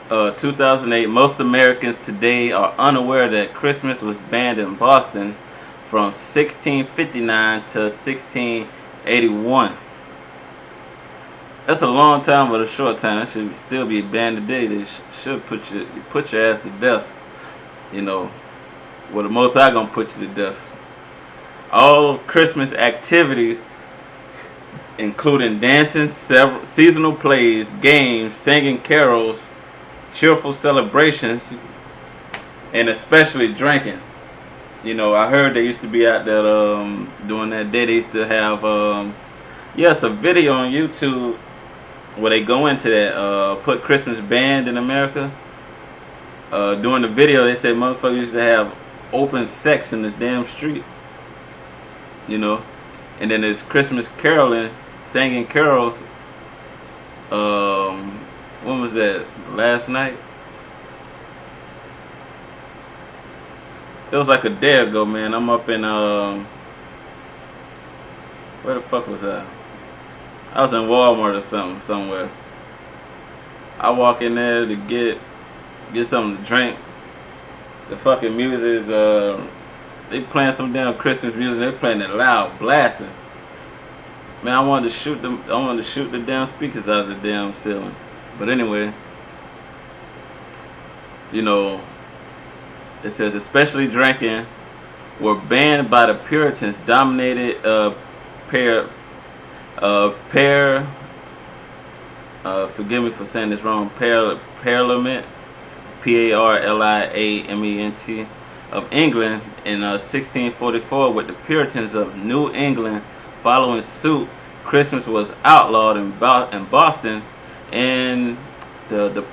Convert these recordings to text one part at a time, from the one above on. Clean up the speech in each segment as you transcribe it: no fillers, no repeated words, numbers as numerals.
2008, most Americans today are unaware that Christmas was banned in Boston from 1659 to 1681. That's a long time, but a short time. It should still be banned today. They should put your ass to death. You know, well, the most I gonna put you to death. All Christmas activities, including dancing, several seasonal plays, games, singing carols, cheerful celebrations, and especially drinking. You know, I heard they used to be out there during that day. They used to have yes, a video on YouTube where they go into that put Christmas banned in America. During the video, they said motherfuckers used to have open sex in this damn street. You know, and then there's Christmas caroling, singing carols. When was that? Last night? It was like a day ago, man. I'm up in where the fuck was I? I was in Walmart or somewhere. I walk in there to get something to drink. The fucking music is they playing some damn Christmas music. They playing it loud, blasting. Man, I wanted to shoot the damn speakers out of the damn ceiling. But anyway, you know, it says especially drinking were banned by the Puritans, dominated forgive me for saying this wrong, Parliament, Parliament of England in 1644. With the Puritans of New England following suit, Christmas was outlawed in Boston, and the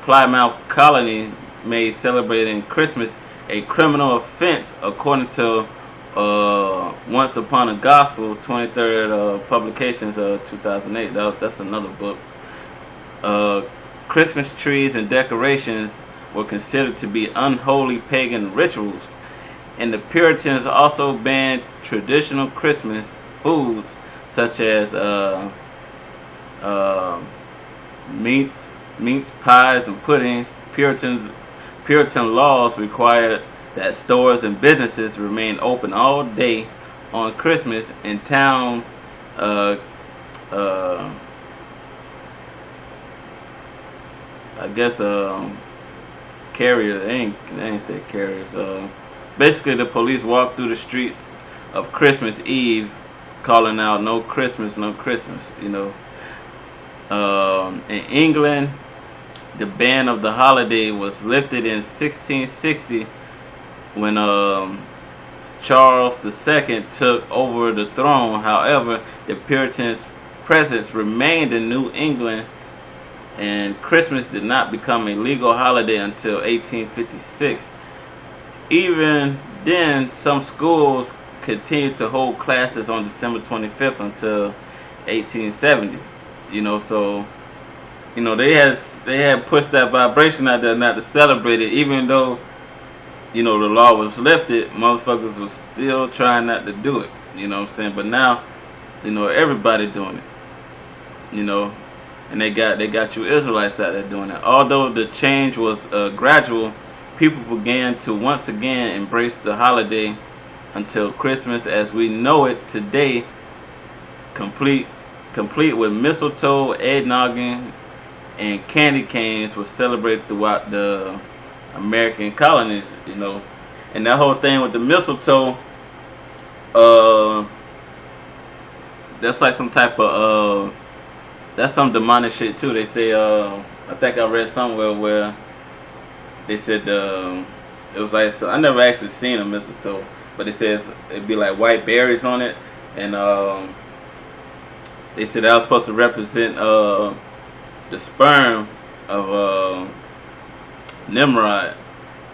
Plymouth colony made celebrating Christmas a criminal offense, according to Once Upon a Gospel, 23rd publications of 2008. That's another book. Christmas trees and decorations were considered to be unholy pagan rituals, and the Puritans also banned traditional Christmas foods such as meats, pies, and puddings. Puritan laws required that stores and businesses remain open all day on Christmas, and town I guess carriers, they ain't say carriers. Basically, the police walked through the streets of Christmas Eve, calling out "No Christmas, no Christmas." You know, in England, the ban of the holiday was lifted in 1660 when Charles II took over the throne. However, the Puritans' presence remained in New England, and Christmas did not become a legal holiday until 1856. Even then, some schools continued to hold classes on December 25th until 1870. You know, so you know they had pushed that vibration out there not to celebrate it, even though you know the law was lifted. Motherfuckers was still trying not to do it. You know what I'm saying? But now, you know, everybody doing it. You know. And they got you Israelites out there doing it. Although the change was gradual, people began to once again embrace the holiday until Christmas as we know it today, complete with mistletoe, eggnogging, and candy canes, was celebrated throughout the American colonies. You know, and that whole thing with the mistletoe, that's like some type of that's some demonic shit too. They say, I think I read somewhere where they said it was like, so I never actually seen a mistletoe, but it says it'd be like white berries on it, and they said that was supposed to represent the sperm of Nimrod,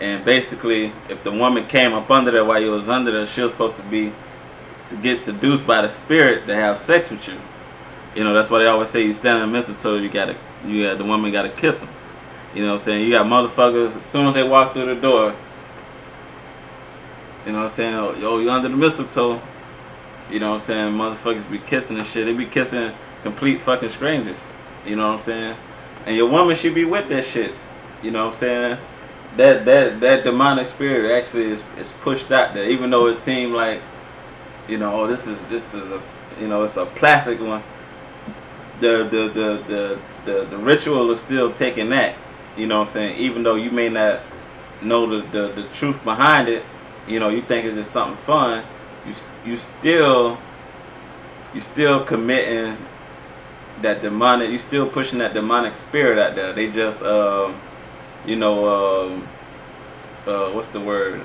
and basically if the woman came up under there while you was under there, she was supposed to get seduced by the spirit to have sex with you. You know, that's why they always say you stand on mistletoe, the woman gotta kiss them. You know what I'm saying? You got motherfuckers, as soon as they walk through the door, you know what I'm saying, yo, you under the mistletoe. You know what I'm saying? Motherfuckers be kissing and shit. They be kissing complete fucking strangers. You know what I'm saying? And your woman should be with that shit. You know what I'm saying? That demonic spirit actually is pushed out there, even though it seemed like, you know, oh, this is a, you know, it's a plastic one. The ritual is still taking that. You know what I'm saying? Even though you may not know the truth behind it, you know, you think it's just something fun. You still committing that demonic. You still pushing that demonic spirit out there. They just you know, what's the word?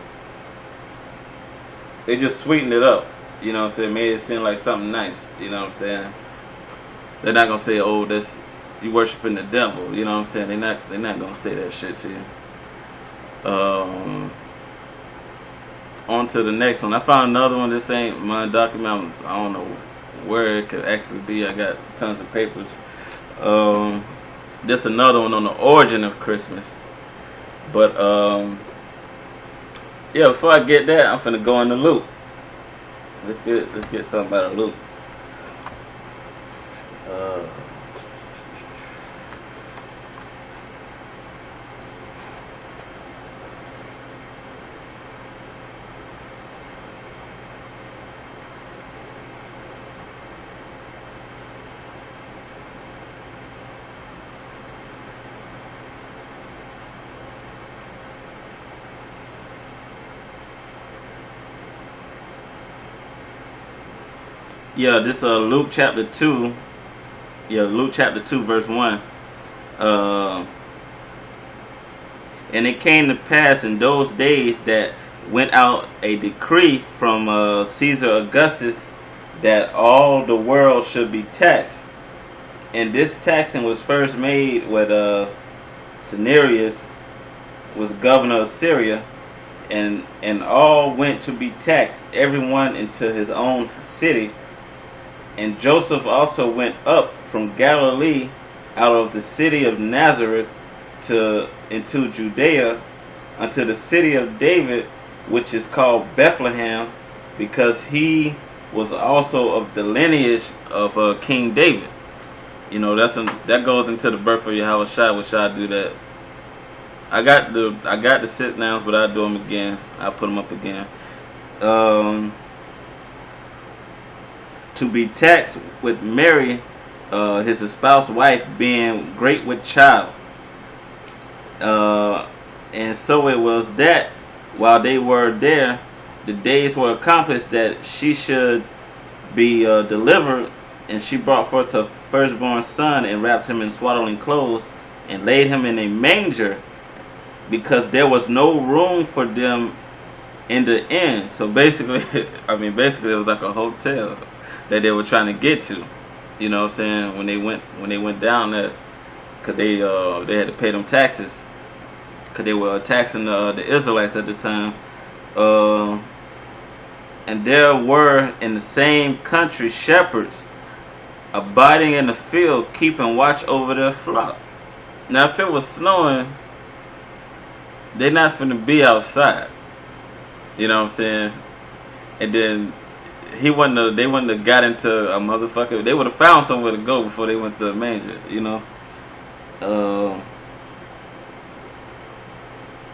They just sweetened it up. You know what I'm saying? Made it seem like something nice. You know what I'm saying? They're not gonna say, "Oh, this you worshiping the devil." You know what I'm saying? They're not gonna say that shit to you. On to the next one. I found another one. This ain't my document. I don't know where it could actually be. I got tons of papers. This another one on the origin of Christmas. But yeah, before I get that, I'm finna go in the loop. Let's get something out of loop. Yeah, this Luke chapter 2. Yeah, Luke chapter 2 verse 1. And it came to pass in those days that went out a decree from Caesar Augustus that all the world should be taxed. And this taxing was first made when Cenarius was governor of Syria, and all went to be taxed, everyone into his own city. And Joseph also went up from Galilee out of the city of Nazareth into Judea unto the city of David, which is called Bethlehem, because he was also of the lineage of King David. You know, that goes into the birth of Yahushua, which I do that. I got the sit downs, but I do them again. I put them up again. To be taxed with Mary, his espoused wife, being great with child. And so it was that while they were there, the days were accomplished that she should be delivered. And she brought forth her firstborn son and wrapped him in swaddling clothes and laid him in a manger, because there was no room for them in the inn. So basically, basically it was like a hotel that they were trying to get to. You know what I'm saying? When they went down there, cause they had to pay them taxes, cause they were taxing the Israelites at the time. And there were in the same country shepherds abiding in the field, keeping watch over their flock. Now, if it was snowing, they're not finna be outside. You know what I'm saying? And then they wouldn't have got into a motherfucker. They would have found somewhere to go before they went to a manger, you know.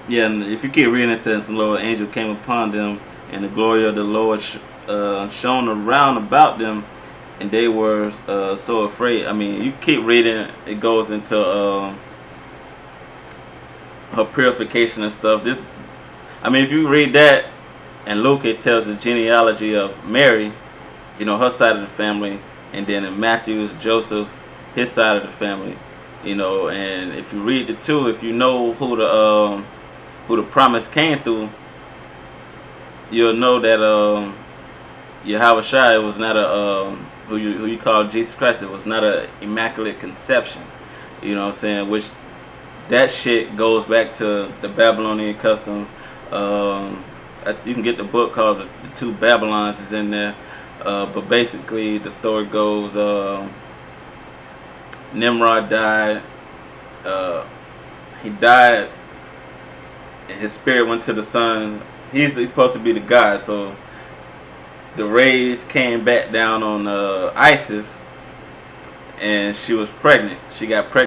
Yeah, and if you keep reading it, says the Lord angel came upon them, and the glory of the Lord shone around about them, and they were so afraid. I mean, you keep reading, it goes into her purification and stuff. If you read that, and Luke, it tells the genealogy of Mary, you know, her side of the family, and then in Matthew's Joseph, his side of the family, you know. And if you read the two, if you know who the promise came through, you'll know that Yahushua was not a who you call Jesus Christ. It was not a immaculate conception. You know what I'm saying? Which that shit goes back to the Babylonian customs. You can get the book called the Two Babylons is in there. But basically the story goes, Nimrod died. He died, and his spirit went to the sun. He's supposed to be the god, so the rays came back down on Isis, and she was pregnant. She got pregnant.